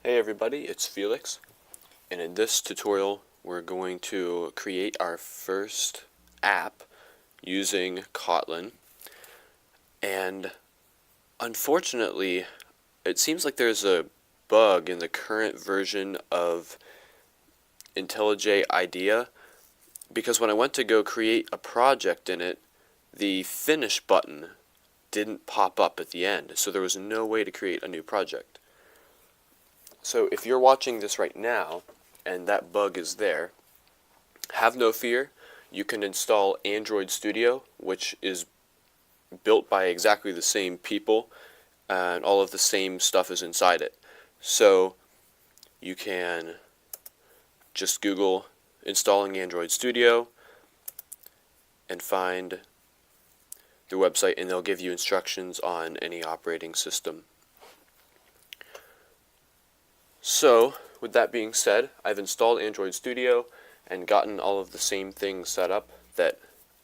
Hey everybody, it's Felix, and in this tutorial we're going to create our first app using Kotlin. And unfortunately, it seems like there's a bug in the current version of IntelliJ IDEA, because when I went to go create a project in it, the finish button didn't pop up at the end, so there was no way to create a new project. So if you're watching this right now and that bug is there, have no fear. You can install Android Studio, which is built by exactly the same people, and all of the same stuff is inside it. So you can just Google installing Android Studio and find the website, and they'll give you instructions on any operating system. So, with that being said, I've installed Android Studio and gotten all of the same things set up that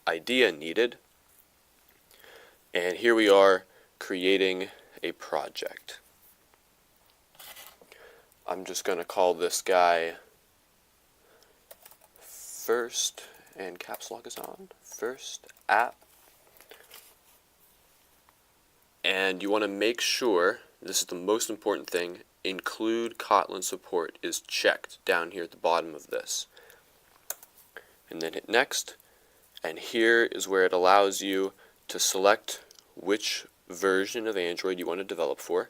IDEA needed. And here we are creating a project. I'm just going to call this guy first, and caps lock is on, first app. And you want to make sure, this is the most important thing, include Kotlin support is checked down here at the bottom of this. And then hit next, and here is where it allows you to select which version of Android you want to develop for.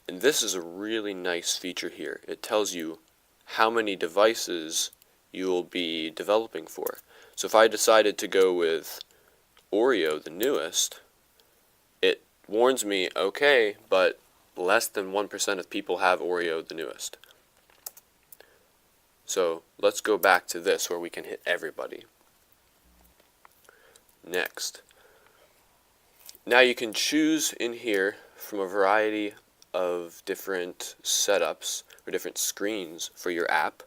And this is a really nice feature here. It tells you how many devices you will be developing for. So if I decided to go with Oreo, the newest, it warns me, okay, but less than 1% of people have Oreo, the newest. So let's go back to this where we can hit everybody. Next. Now you can choose in here from a variety of different setups or different screens for your app.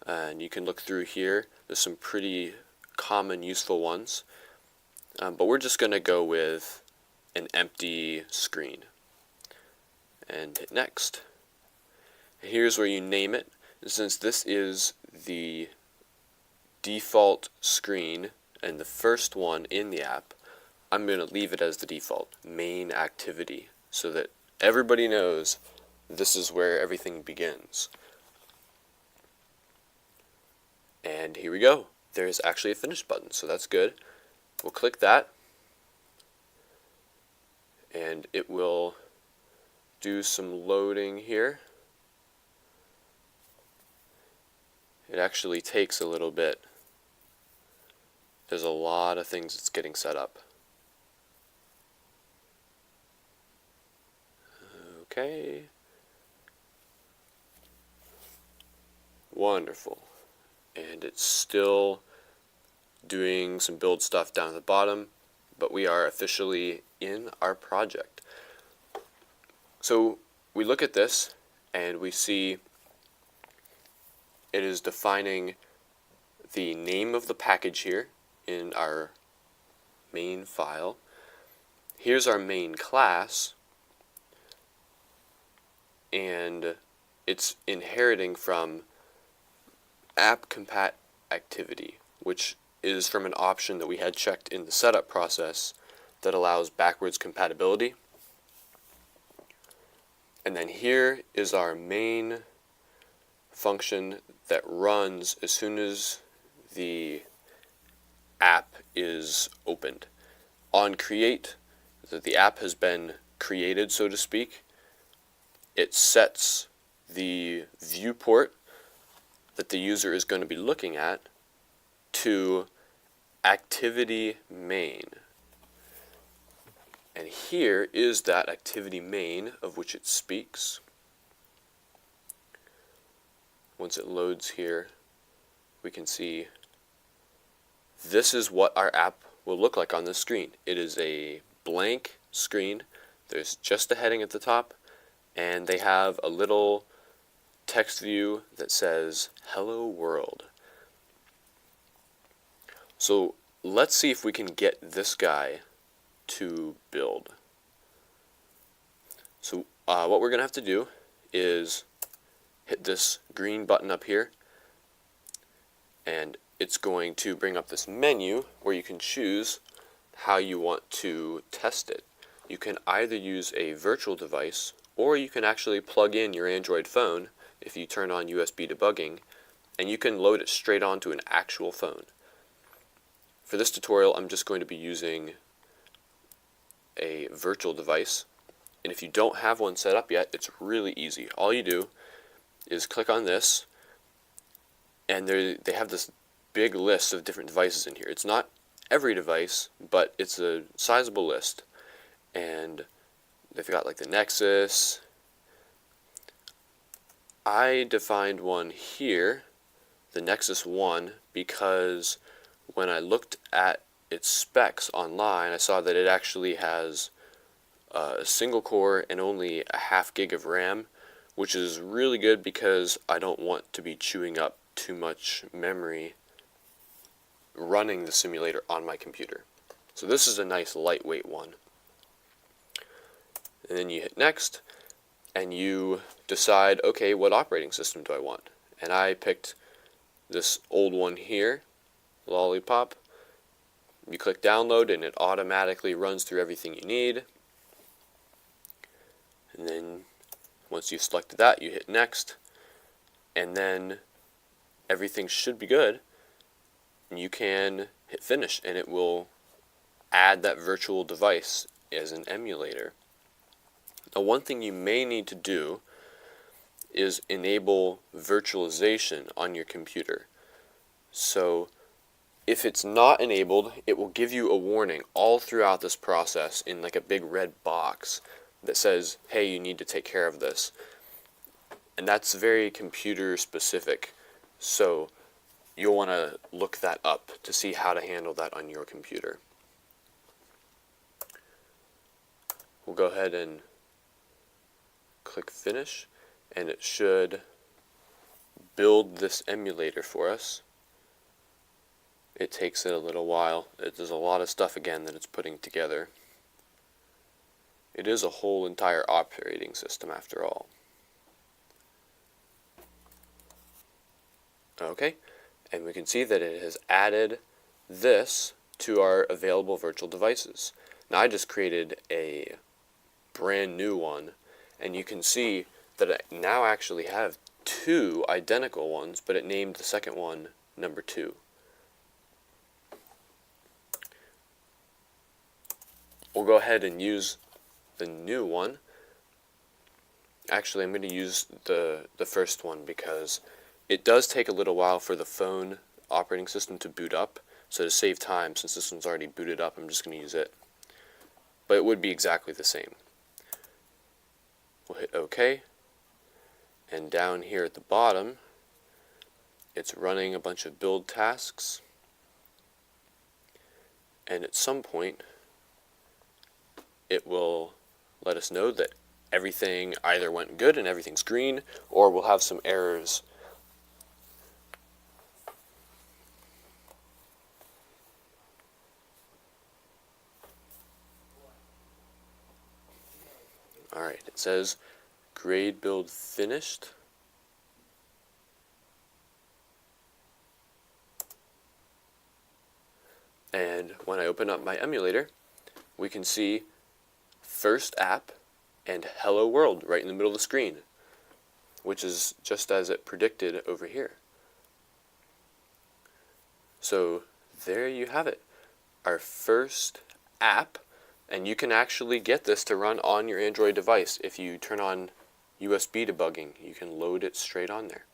And you can look through here. There's some pretty common useful ones. But we're just going to go with an empty screen. And hit next. Here's where you name it. And since this is the default screen and the first one in the app, I'm going to leave it as the default, main activity, so that everybody knows this is where everything begins. And here we go. There's actually a finish button, so that's good. We'll click that, and it will do some loading here. It actually takes a little bit. There's a lot of things that's getting set up. Okay. Wonderful. And it's still doing some build stuff down at the bottom, but we are officially in our project. So we look at this and we see it is defining the name of the package here in our main file. Here's our main class, and it's inheriting from app compat activity, which is from an option that we had checked in the setup process that allows backwards compatibility. And then here is our main function that runs as soon as the app is opened. On create, that the app has been created, so to speak, it sets the viewport that the user is going to be looking at to activity main. And here is that activity main of which it speaks. Once it loads here, we can see this is what our app will look like on this screen. It is a blank screen. There's just a heading at the top, and they have a little text view that says hello world. So let's see if we can get this guy to build. So what we're going to have to do is hit this green button up here, and it's going to bring up this menu where you can choose how you want to test it. You can either use a virtual device, or you can actually plug in your Android phone if you turn on USB debugging, and you can load it straight onto an actual phone. For this tutorial, I'm just going to be using a virtual device, and if you don't have one set up yet, it's really easy. All you do is click on this, and they have this big list of different devices in here. It's not every device, but it's a sizable list, and they've got like the Nexus. I defined one here, the Nexus 1, because when I looked at its specs online, I saw that it actually has a single core and only a ½ gig of RAM, which is really good because I don't want to be chewing up too much memory running the simulator on my computer. So this is a nice lightweight one. And then you hit next, and you decide, okay, what operating system do I want? And I picked this old one here, Lollipop. You click download and it automatically runs through everything you need. And then once you've selected that, you hit next, and then everything should be good. You can hit finish and it will add that virtual device as an emulator. Now, one thing you may need to do is enable virtualization on your computer. So if it's not enabled, it will give you a warning all throughout this process in like a big red box that says, hey, you need to take care of this. And that's very computer specific, so you'll want to look that up to see how to handle that on your computer. We'll go ahead and click finish, and it should build this emulator for us. It takes it a little while. There's a lot of stuff again that it's putting together. It is a whole entire operating system after all. Okay, and we can see that it has added this to our available virtual devices. Now I just created a brand new one, and you can see that I now actually have two identical ones, but it named the second one number 2. We'll go ahead and use the new one. Actually, I'm going to use the first one because it does take a little while for the phone operating system to boot up. So to save time, since this one's already booted up, I'm just going to use it. But it would be exactly the same. We'll hit OK. And down here at the bottom, it's running a bunch of build tasks. And at some point, it will let us know that everything either went good and everything's green, or we'll have some errors. Alright, it says grade build finished. And when I open up my emulator, we can see first app and hello world right in the middle of the screen, which is just as it predicted over here. So there you have it, our first app, and you can actually get this to run on your Android device. If you turn on USB debugging, you can load it straight on there.